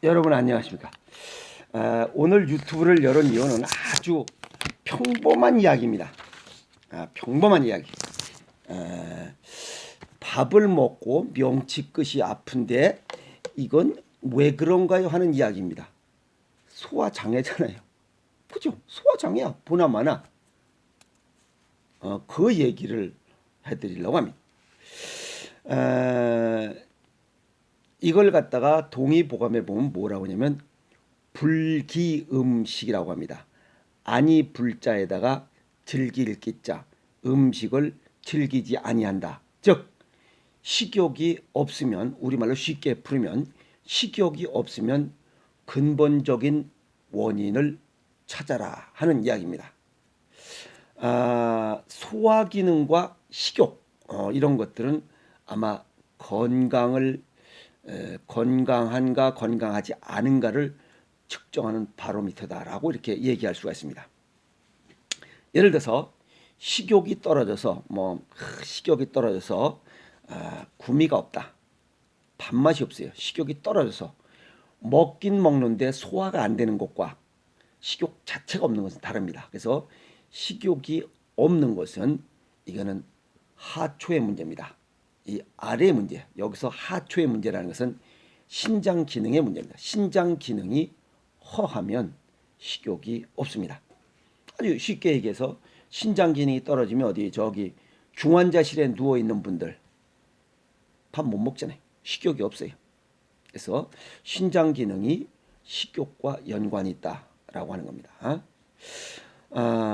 여러분 안녕하십니까? 오늘 유튜브를 열은 이유는 아주 평범한 이야기입니다. 평범한 이야기. 밥을 먹고 명치 끝이 아픈데 이건 왜 그런가요? 하는 이야기입니다. 소화장애잖아요. 그죠? 소화장애야. 보나마나 그 얘기를 해드리려고 합니다. 이걸 갖다가 동의보감에 보면 뭐라고 하냐면 불기음식이라고 합니다. 아니 불자에다가 즐길 기자, 음식을 즐기지 아니한다. 즉 식욕이 없으면, 우리말로 쉽게 풀으면 식욕이 없으면 근본적인 원인을 찾아라 하는 이야기입니다. 소화 기능과 식욕 이런 것들은 아마 건강한가 건강하지 않은가를 측정하는 바로미터다라고 이렇게 얘기할 수가 있습니다. 예를 들어서 식욕이 떨어져서 구미가 없다. 밥맛이 없어요. 식욕이 떨어져서 먹긴 먹는데 소화가 안 되는 것과 식욕 자체가 없는 것은 다릅니다. 그래서 식욕이 없는 것은 이거는 하초의 문제입니다. 이 아래의 문제, 여기서 하초의 문제라는 것은 신장 기능의 문제입니다. 신장 기능이 허하면 식욕이 없습니다. 아주 쉽게 얘기해서 신장 기능이 떨어지면 저기 중환자실에 누워 있는 분들 밥 못 먹잖아요. 식욕이 없어요. 그래서 신장 기능이 식욕과 연관이 있다라고 하는 겁니다.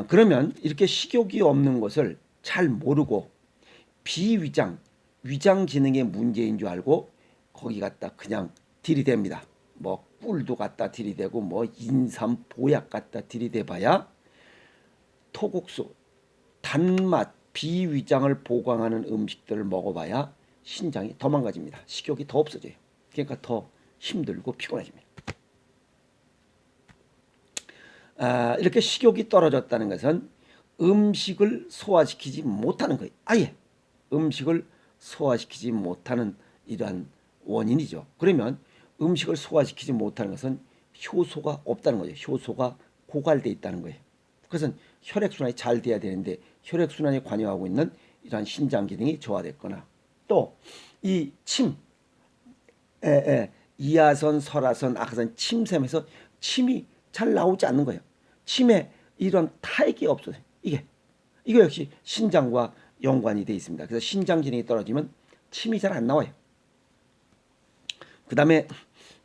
그러면 이렇게 식욕이 없는 것을 잘 모르고 위장 기능의 문제인 줄 알고 거기 갖다 그냥 들이댑니다. 뭐 꿀도 갖다 들이대고 뭐 인삼 보약 갖다 들이대봐야 토국수, 단맛, 비위장을 보강하는 음식들을 먹어봐야 신장이 더 망가집니다. 식욕이 더 없어져요. 그러니까 더 힘들고 피곤해집니다. 이렇게 식욕이 떨어졌다는 것은 음식을 소화시키지 못하는 거예요. 아예 음식을 소화시키지 못하는 이러한 원인이죠. 그러면 음식을 소화시키지 못하는 것은 효소가 없다는 거죠. 효소가 고갈되어 있다는 거예요. 그것은 혈액순환이 잘 돼야 되는데 혈액순환에 관여하고 있는 이러한 신장 기능이 저하됐거나 또 이 이하선, 설하선, 악하선, 침샘에서 침이 잘 나오지 않는 거예요. 침에 이런 타액이 없어요. 이거 역시 신장과 연관이 되어 있습니다. 그래서 신장 기능이 떨어지면 침이 잘 안 나와요. 그 다음에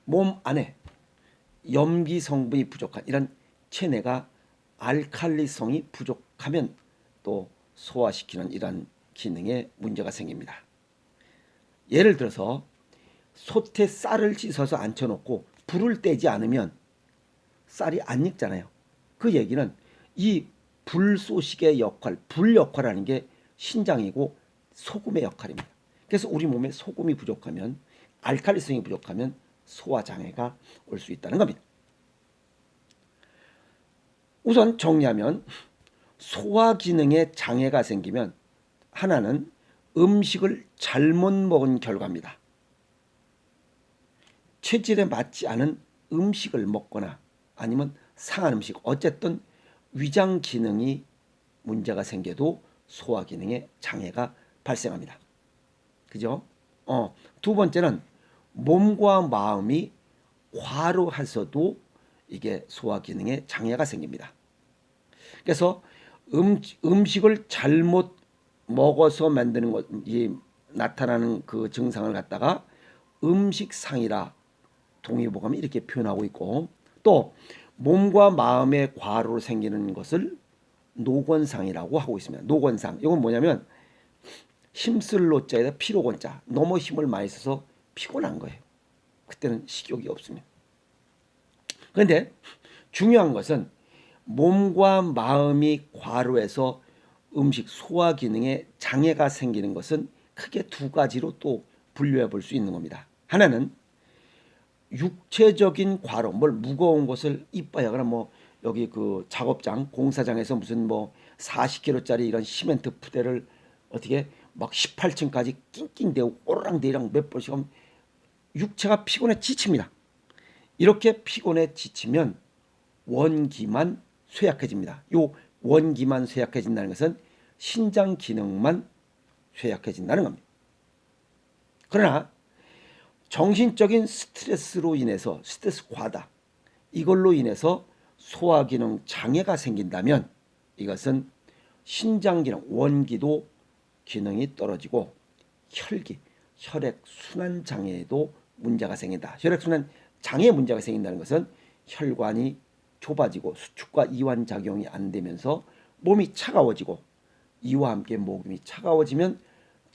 몸 안에 염기 성분이 부족한 이런 체내가 알칼리성이 부족하면 또 소화시키는 이런 기능에 문제가 생깁니다. 예를 들어서 솥에 쌀을 씻어서 앉혀놓고 불을 떼지 않으면 쌀이 안 익잖아요. 그 얘기는 이 불쏘시개의 역할, 불 역할하는 게 신장이고 소금의 역할입니다. 그래서 우리 몸에 소금이 부족하면, 알칼리성이 부족하면 소화장애가 올 수 있다는 겁니다. 우선 정리하면 소화 기능에 장애가 생기면 하나는 음식을 잘못 먹은 결과입니다. 체질에 맞지 않은 음식을 먹거나 아니면 상한 음식, 어쨌든 위장 기능이 문제가 생겨도 소화 기능에 장애가 발생합니다. 그죠? 두 번째는 몸과 마음이 과로해서도 이게 소화 기능에 장애가 생깁니다. 그래서 음식을 잘못 먹어서 만드는 것이 나타나는 그 증상을 갖다가 음식상이라 동의보감이 이렇게 표현하고 있고, 또 몸과 마음의 과로로 생기는 것을 노곤상이라고 하고 있습니다. 노곤상, 이건 뭐냐면 힘쓸 노자에다 피로곤자, 너무 힘을 많이 써서 피곤한 거예요. 그때는 식욕이 없습니다. 그런데 중요한 것은 몸과 마음이 과로해서 음식 소화 기능에 장애가 생기는 것은 크게 두 가지로 또 분류해 볼 수 있는 겁니다. 하나는 육체적인 과로, 뭘 무거운 것을 이빠야거나 여기 그 작업장, 공사장에서 무슨 40kg짜리 이런 시멘트 푸대를 어떻게 막 18층까지 낑낑대고 오르락내리락 몇 번씩 하면 육체가 피곤해 지칩니다. 이렇게 피곤에 지치면 원기만 쇠약해집니다. 요 원기만 쇠약해진다는 것은 신장 기능만 쇠약해진다는 겁니다. 그러나 정신적인 스트레스로 인해서 스트레스 과다 이걸로 인해서 소화기능 장애가 생긴다면 이것은 신장기능 원기도 기능이 떨어지고 혈기 혈액순환 장애에도 문제가 생긴다. 혈액순환 장애에 문제가 생긴다는 것은 혈관이 좁아지고 수축과 이완 작용이 안 되면서 몸이 차가워지고 이와 함께 목이 차가워지면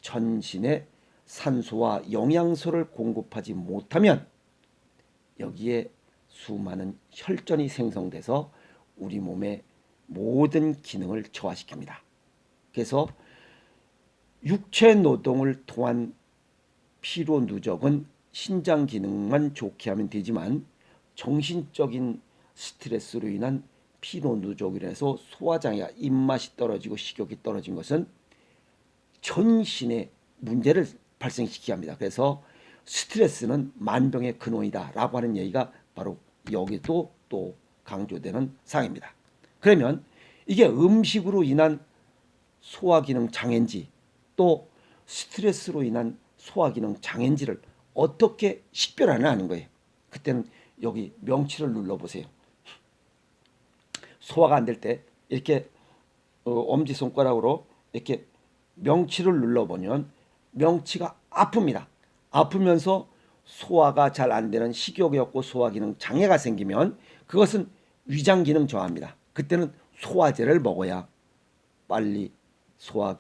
전신에 산소와 영양소를 공급하지 못하면 여기에 수많은 혈전이 생성돼서 우리 몸의 모든 기능을 저하시킵니다. 그래서 육체 노동을 통한 피로 누적은 신장 기능만 좋게 하면 되지만 정신적인 스트레스로 인한 피로 누적으로 해서 소화장애가 입맛이 떨어지고 식욕이 떨어진 것은 전신에 문제를 발생시키게 합니다. 그래서 스트레스는 만병의 근원이다 라고 하는 얘기가 바로 여기도 또 강조되는 사항입니다. 그러면 이게 음식으로 인한 소화기능 장애인지 또 스트레스로 인한 소화기능 장애인지를 어떻게 식별하는 거예요. 그때는 여기 명치를 눌러보세요. 소화가 안 될 때 이렇게 엄지손가락으로 이렇게 명치를 눌러보면 명치가 아픕니다. 아프면서 소화가 잘 안 되는 식욕이 없고 소화기능 장애가 생기면 그것은 위장기능 저하입니다. 그때는 소화제를 먹어야 빨리 소화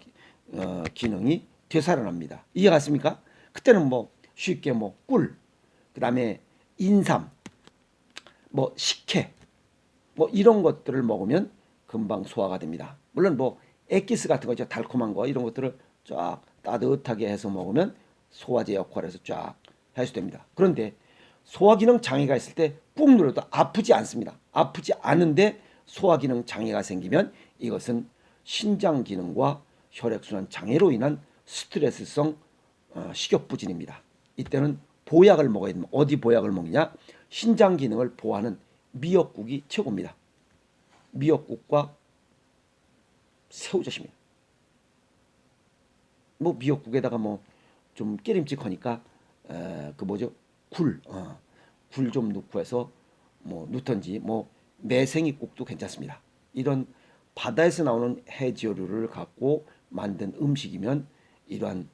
기능이 되살아납니다. 이해갔습니까? 그때는 뭐 쉽게 뭐 꿀, 그다음에 인삼, 뭐 식혜, 뭐 이런 것들을 먹으면 금방 소화가 됩니다. 물론 뭐 엑기스 같은 거죠. 달콤한 거 이런 것들을 쫙 따뜻하게 해서 먹으면 소화제 역할을 해서 쫙 해소됩니다. 그런데 소화기능 장애가 있을 때 꾹 눌러도 아프지 않습니다. 아프지 않은데 소화기능 장애가 생기면 이것은 신장 기능과 혈액순환 장애로 인한 스트레스성 식욕부진입니다. 이때는 보약을 먹어야 됩니다. 어디 보약을 먹느냐? 신장 기능을 보호하는 미역국이 최고입니다. 미역국과 새우젓입니다. 뭐 미역국에다가 뭐 좀 깨림직하니까 그 뭐죠? 굴 좀 넣고 해서 뭐 넣던지 뭐 매생이국도 괜찮습니다. 이런 바다에서 나오는 해조류를 갖고 만든 음식이면 이러한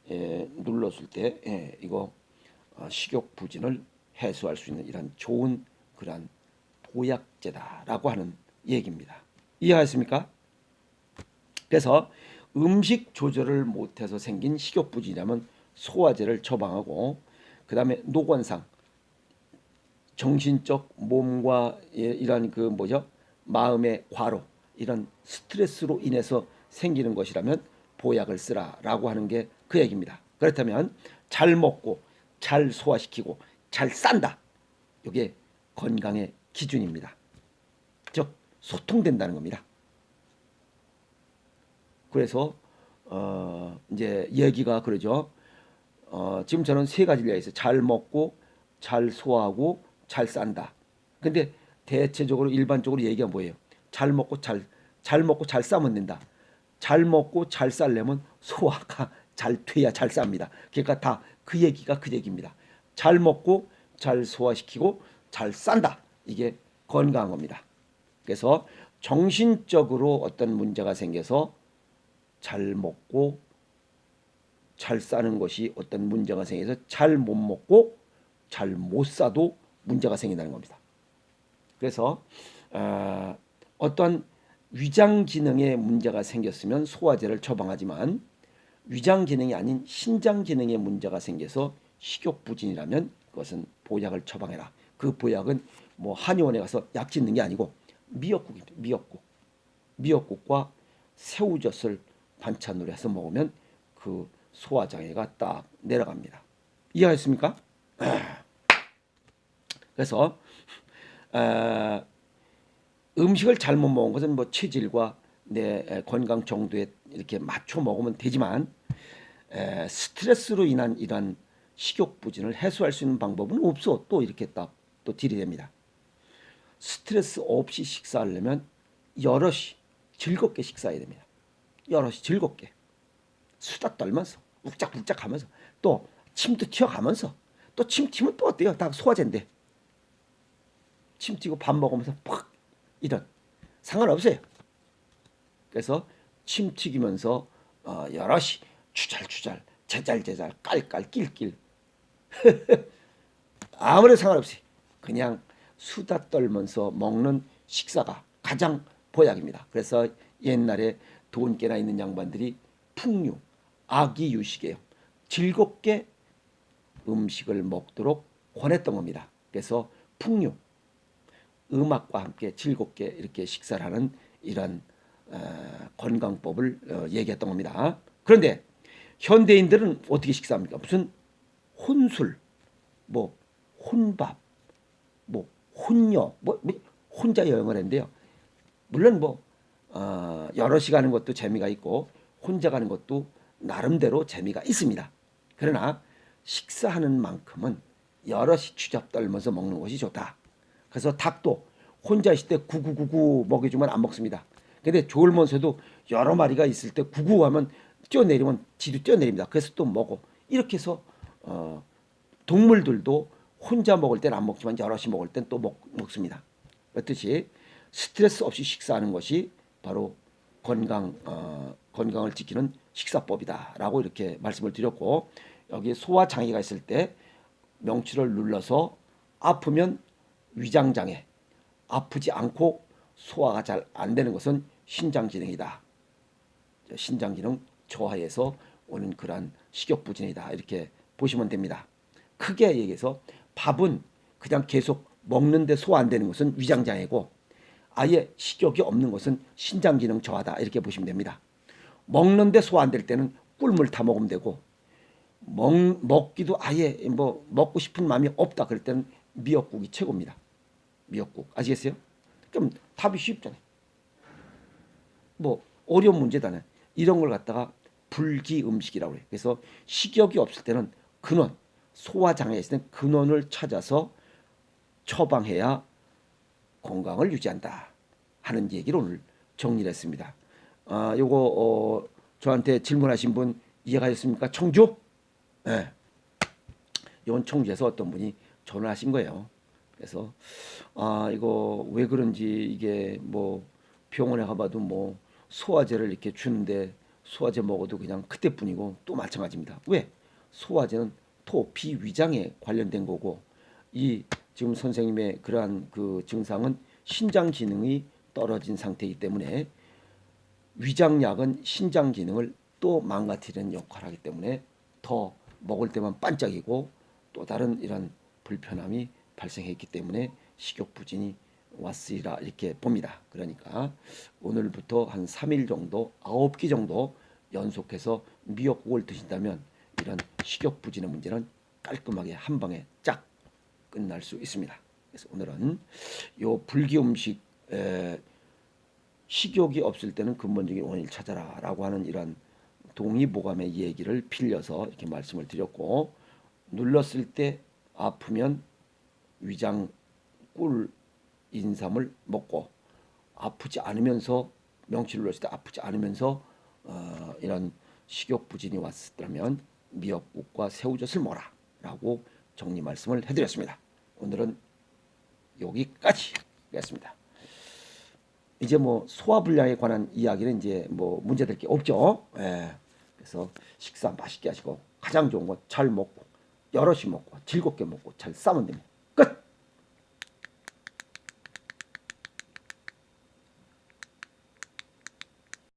눌렀을 때 이거 식욕 부진을 해소할 수 있는 이런 좋은 그러한 보약제다라고 하는 얘기입니다. 이해하셨습니까? 그래서 음식 조절을 못해서 생긴 식욕 부진이라면 소화제를 처방하고 그 다음에 노곤상 정신적 몸과 이런 그 뭐죠 마음의 과로 이런 스트레스로 인해서 생기는 것이라면 보약을 쓰라라고 하는 게 그 얘기입니다. 그렇다면 잘 먹고 잘 소화시키고 잘 싼다. 이게 건강의 기준입니다. 즉 소통된다는 겁니다. 그래서 이제 얘기가 그러죠. 지금 저는 세 가지를 얘기했어요. 잘 먹고 잘 소화하고 잘 싼다. 근데 대체적으로 일반적으로 얘기가 뭐예요? 잘 먹고 잘 싸면 된다. 잘 먹고 잘 쌀려면 소화가 잘 돼야 잘 쌉니다. 그러니까 다 그 얘기가 그 얘기입니다. 잘 먹고 잘 소화시키고 잘 싼다. 이게 건강한 겁니다. 그래서 정신적으로 어떤 문제가 생겨서 잘 먹고 잘 싸는 것이 어떤 문제가 생겨서 잘 못 먹고 잘 못 싸도 문제가 생긴다는 겁니다. 그래서 어떤 위장 기능에 문제가 생겼으면 소화제를 처방하지만 위장 기능이 아닌 신장 기능에 문제가 생겨서 식욕 부진이라면 그것은 보약을 처방해라. 그 보약은 뭐 한의원에 가서 약 짓는 게 아니고 미역국입니다. 미역국과 새우젓을 반찬으로 해서 먹으면 그 소화 장애가 딱 내려갑니다. 이해하셨습니까? 그래서 음식을 잘못 먹은 것은 뭐 체질과 내 건강 정도에 이렇게 맞춰 먹으면 되지만 스트레스로 인한 이러한 식욕 부진을 해소할 수 있는 방법은 없어. 또 이렇게 딱 또 딜이 됩니다. 스트레스 없이 식사하려면 여럿이 즐겁게 식사해야 됩니다. 여럿이 즐겁게 수다 떨면서 욱짝욱짝 하면서 또 침도 튀어가면서 또 침 튀면 또 어때요? 다 소화제인데 침 튀고 밥 먹으면서 팍 이런 상관없어요. 그래서 침 튀기면서 여럿이 추잘추잘 제잘제잘 깔깔 낄낄 아무래도 상관없이 그냥 수다 떨면서 먹는 식사가 가장 보약입니다. 그래서 옛날에 돈 깨나 있는 양반들이 풍류, 악이유식이에요. 즐겁게 음식을 먹도록 권했던 겁니다. 그래서 풍류, 음악과 함께 즐겁게 이렇게 식사를 하는 이런 건강법을 얘기했던 겁니다. 그런데 현대인들은 어떻게 식사합니까? 무슨 혼술, 뭐 혼밥, 뭐 혼여, 뭐 혼자 여행을 했는데요. 물론 뭐 여럿이 가는 것도 재미가 있고 혼자 가는 것도 나름대로 재미가 있습니다. 그러나 식사하는 만큼은 여럿이 추잡 떨면서 먹는 것이 좋다. 그래서 닭도 혼자 있을 때 구구구구 먹여주면 안 먹습니다. 근데 졸면서도 여러 마리가 있을 때 구구하면 뛰어내리면 지도 뛰어내립니다. 그래서 또 먹어. 이렇게 해서 동물들도 혼자 먹을 때는 안 먹지만 여럿이 먹을 땐 또 먹습니다. 그렇듯이 스트레스 없이 식사하는 것이 바로 건강을 지키는 식사법이다라고 이렇게 말씀을 드렸고, 여기 소화 장애가 있을 때 명치를 눌러서 아프면 위장장애, 아프지 않고 소화가 잘 안 되는 것은 신장기능이다. 신장기능 저하에서 오는 그러한 식욕부진이다. 이렇게 보시면 됩니다. 크게 얘기해서 밥은 그냥 계속 먹는데 소화 안 되는 것은 위장장애고, 아예 식욕이 없는 것은 신장기능 저하다. 이렇게 보시면 됩니다. 먹는데 소화 안 될 때는 꿀물 타 먹으면 되고, 먹기도 아예 뭐 먹고 싶은 마음이 없다 그럴 때는 미역국이 최고입니다. 미역국 아시겠어요? 그럼 답이 쉽잖아요. 뭐 어려운 문제다네. 이런 걸 갖다가 불기 음식이라고 해요. 그래서 식욕이 없을 때는 근원, 소화 장애 있을 때는 근원을 찾아서 처방해야 건강을 유지한다 하는 얘기를 오늘 정리를 했습니다. 요거 저한테 질문하신 분 이해가셨습니까? 청주? 네. 이건 청주에서 어떤 분이 전화하신 거예요. 그래서 이거 왜 그런지, 이게 뭐 병원에 가봐도 뭐 소화제를 이렇게 주는데 소화제 먹어도 그냥 그때뿐이고, 또 마찬가지입니다. 왜? 소화제는 토, 비위장에 관련된 거고, 이 지금 선생님의 그러한 그 증상은 신장 기능이 떨어진 상태이기 때문에, 위장약은 신장 기능을 또 망가뜨리는 역할을 하기 때문에 더 먹을 때만 반짝이고 또 다른 이런 불편함이 발생했기 때문에 식욕부진이 왔으리라 이렇게 봅니다. 그러니까 오늘부터 한 3일 정도, 9끼 정도 연속해서 미역국을 드신다면 이런 식욕부진의 문제는 깔끔하게 한 방에 쫙 끝날 수 있습니다. 그래서 오늘은 요 불기 음식, 식욕이 없을 때는 근본적인 원인을 찾아라라고 하는 이런 동의보감의 얘기를 빌려서 이렇게 말씀을 드렸고, 눌렀을 때 아프면 위장 꿀 인삼을 먹고, 아프지 않으면서 명치를 눌렀을 때 아프지 않으면서 이런 식욕부진이 왔다면 미역국과 새우젓을 먹어라라고 정리 말씀을 해드렸습니다. 오늘은 여기까지 하겠습니다. 이제 뭐 소화불량에 관한 이야기는 이제 뭐 문제될 게 없죠. 그래서 식사 맛있게 하시고 가장 좋은 건 잘 먹고 여럿이 먹고 즐겁게 먹고 잘 싸면 됩니다.